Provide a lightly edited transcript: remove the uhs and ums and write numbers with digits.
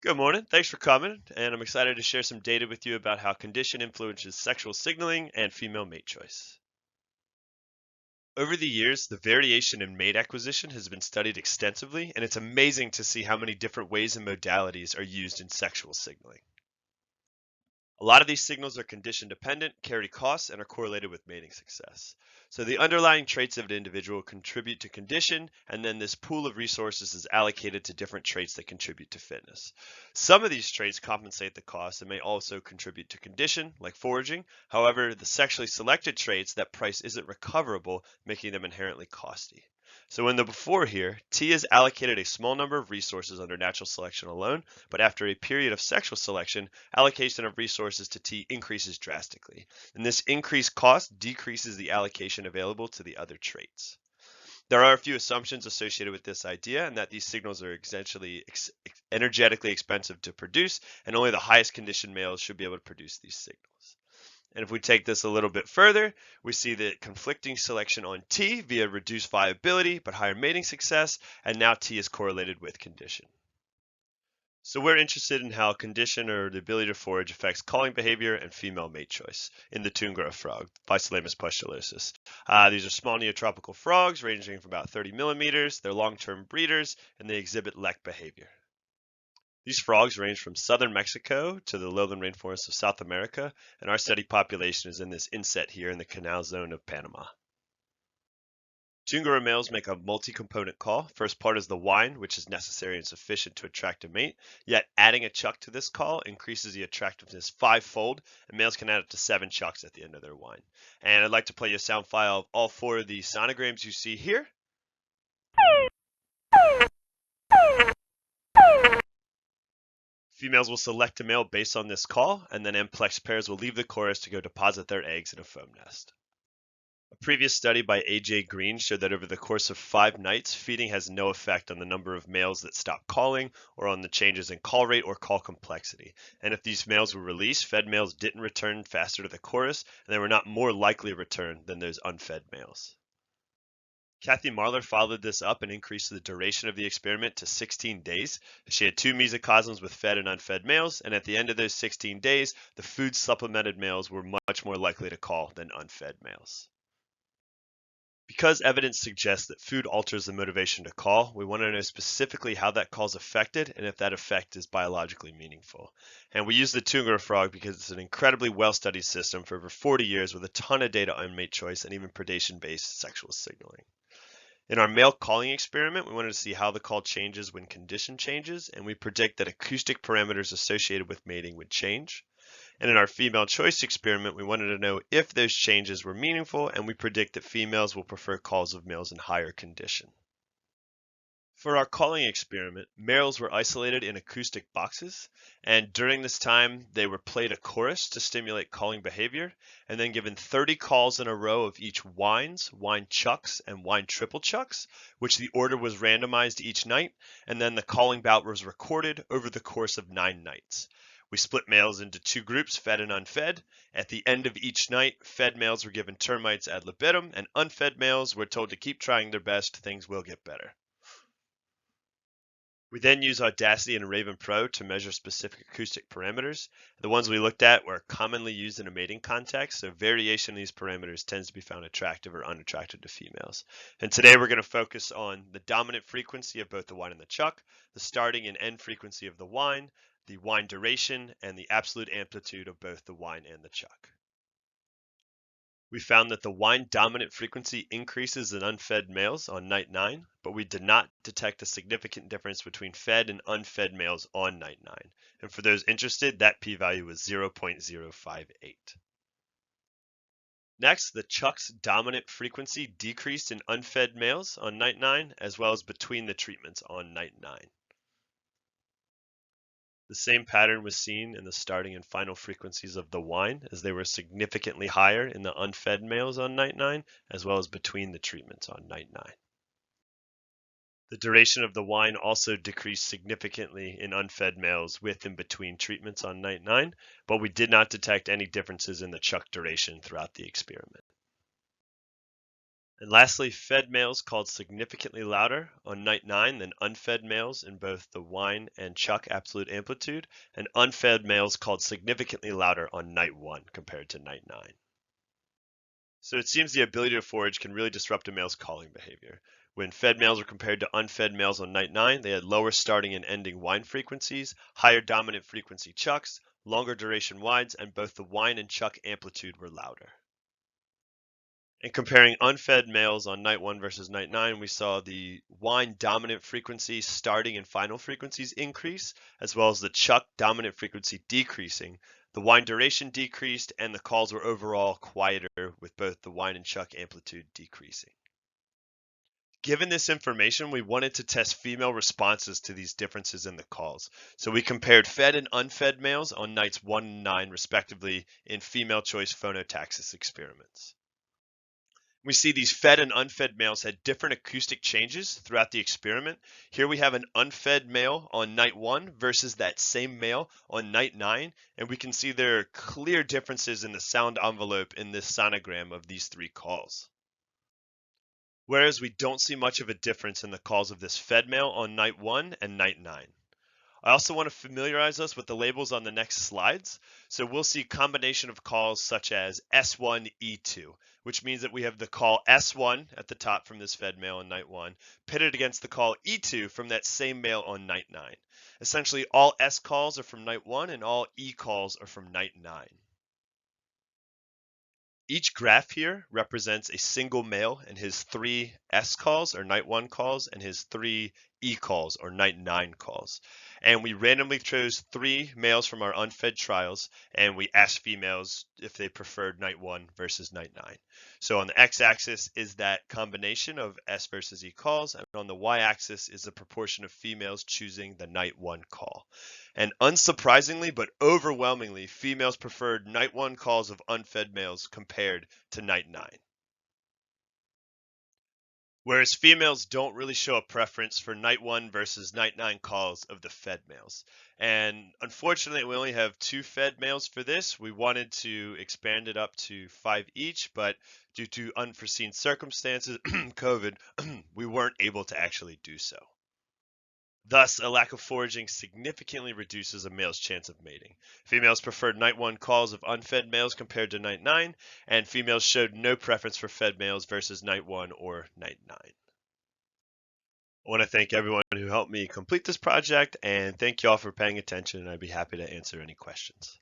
Good morning. Thanks for coming. And I'm excited to share some data with you about how condition influences sexual signaling and female mate choice. Over the years, the variation in mate acquisition has been studied extensively, and it's amazing to see how many different ways and modalities are used in sexual signaling. A lot of these signals are condition dependent, carry costs, and are correlated with mating success. So the underlying traits of an individual contribute to condition, and then this pool of resources is allocated to different traits that contribute to fitness. Some of these traits compensate the cost and may also contribute to condition, like foraging. However, the sexually selected traits, that price isn't recoverable, making them inherently costly. So in the before here, T is allocated a small number of resources under natural selection alone, but after a period of sexual selection, allocation of resources to T increases drastically. And this increased cost decreases the allocation available to the other traits. There are a few assumptions associated with this idea, and that these signals are essentially energetically expensive to produce, and only the highest conditioned males should be able to produce these signals. And if we take this a little bit further, we see that conflicting selection on T via reduced viability but higher mating success, and now T is correlated with condition. So we're interested in how condition or the ability to forage affects calling behavior and female mate choice in the túngara frog, Phycelamus pustulosus. These are small neotropical frogs ranging from about 30 millimeters. They're long-term breeders, and they exhibit lek behavior. These frogs range from southern Mexico to the lowland rainforests of South America, and our study population is in this inset here in the canal zone of Panama. Túngara males make a multi-component call. First part is the whine, which is necessary and sufficient to attract a mate, yet adding a chuck to this call increases the attractiveness fivefold, and males can add up to 7 chucks at the end of their whine. And I'd like to play you a sound file of all 4 of the sonograms you see here. Females will select a male based on this call, and then M-plex pairs will leave the chorus to go deposit their eggs in a foam nest. A previous study by A.J. Green showed that over the course of 5 nights, feeding has no effect on the number of males that stop calling or on the changes in call rate or call complexity. And if these males were released, fed males didn't return faster to the chorus, and they were not more likely to return than those unfed males. Kathy Marler followed this up and increased the duration of the experiment to 16 days. She had 2 mesocosms with fed and unfed males, and at the end of those 16 days, the food supplemented males were much more likely to call than unfed males. Because evidence suggests that food alters the motivation to call, we want to know specifically how that call is affected and if that effect is biologically meaningful. And we use the túngara frog because it's an incredibly well-studied system for over 40 years with a ton of data on mate choice and even predation-based sexual signaling. In our male calling experiment, we wanted to see how the call changes when condition changes, and we predict that acoustic parameters associated with mating would change. And in our female choice experiment, we wanted to know if those changes were meaningful, and we predict that females will prefer calls of males in higher condition. For our calling experiment, males were isolated in acoustic boxes, and during this time, they were played a chorus to stimulate calling behavior, and then given 30 calls in a row of each whines, whine chucks, and whine triple chucks, which the order was randomized each night, and then the calling bout was recorded over the course of 9 nights. We split males into 2 groups, fed and unfed. At the end of each night, fed males were given termites ad libitum, and unfed males were told to keep trying their best, things will get better. We then use Audacity and Raven Pro to measure specific acoustic parameters. The ones we looked at were commonly used in a mating context, so variation in these parameters tends to be found attractive or unattractive to females. And today we're going to focus on the dominant frequency of both the whine and the chuck, the starting and end frequency of the whine duration, and the absolute amplitude of both the whine and the chuck. We found that the whine dominant frequency increases in unfed males on night 9, but we did not detect a significant difference between fed and unfed males on night 9. And for those interested, that p-value was 0.058. Next, the chuck's dominant frequency decreased in unfed males on night 9, as well as between the treatments on night 9. The same pattern was seen in the starting and final frequencies of the whine, as they were significantly higher in the unfed males on night 9, as well as between the treatments on night 9. The duration of the whine also decreased significantly in unfed males with and between treatments on night 9, but we did not detect any differences in the chuck duration throughout the experiment. And lastly, fed males called significantly louder on night 9 than unfed males in both the whine and chuck absolute amplitude, and unfed males called significantly louder on night 1 compared to night 9. So it seems the ability to forage can really disrupt a male's calling behavior. When fed males were compared to unfed males on night 9, they had lower starting and ending whine frequencies, higher dominant frequency chucks, longer duration whines, and both the whine and chuck amplitude were louder. And comparing unfed males on night 1 versus night 9, we saw the whine dominant frequency starting and final frequencies increase, as well as the chuck dominant frequency decreasing. The whine duration decreased, and the calls were overall quieter, with both the whine and chuck amplitude decreasing. Given this information, we wanted to test female responses to these differences in the calls. So we compared fed and unfed males on nights 1 and 9, respectively, in female choice phonotaxis experiments. We see these fed and unfed males had different acoustic changes throughout the experiment. Here we have an unfed male on night 1 versus that same male on night 9, and we can see there are clear differences in the sound envelope in this sonogram of these 3 calls. Whereas we don't see much of a difference in the calls of this fed male on night 1 and night 9. I also want to familiarize us with the labels on the next slides. So we'll see combination of calls such as S1, E2, which means that we have the call S1 at the top from this fed male on night 1, pitted against the call E2 from that same male on night 9. Essentially, all S calls are from night 1 and all E calls are from night 9. Each graph here represents a single male and his 3 S calls or night 1 calls and his 3 E calls or night 9 calls. And we randomly chose 3 males from our unfed trials, and we asked females if they preferred night 1 versus night 9. So on the x-axis is that combination of S versus E calls, and on the y-axis is the proportion of females choosing the night 1 call. And unsurprisingly, but overwhelmingly, females preferred night 1 calls of unfed males compared to night 9. Whereas females don't really show a preference for night 1 versus night 9 calls of the fed males. And unfortunately, we only have 2 fed males for this. We wanted to expand it up to 5 each, but due to unforeseen circumstances, COVID, we weren't able to actually do so. Thus, a lack of foraging significantly reduces a male's chance of mating. Females preferred night 1 calls of unfed males compared to night 9, and females showed no preference for fed males versus night 1 or night 9. I want to thank everyone who helped me complete this project, and thank you all for paying attention, and I'd be happy to answer any questions.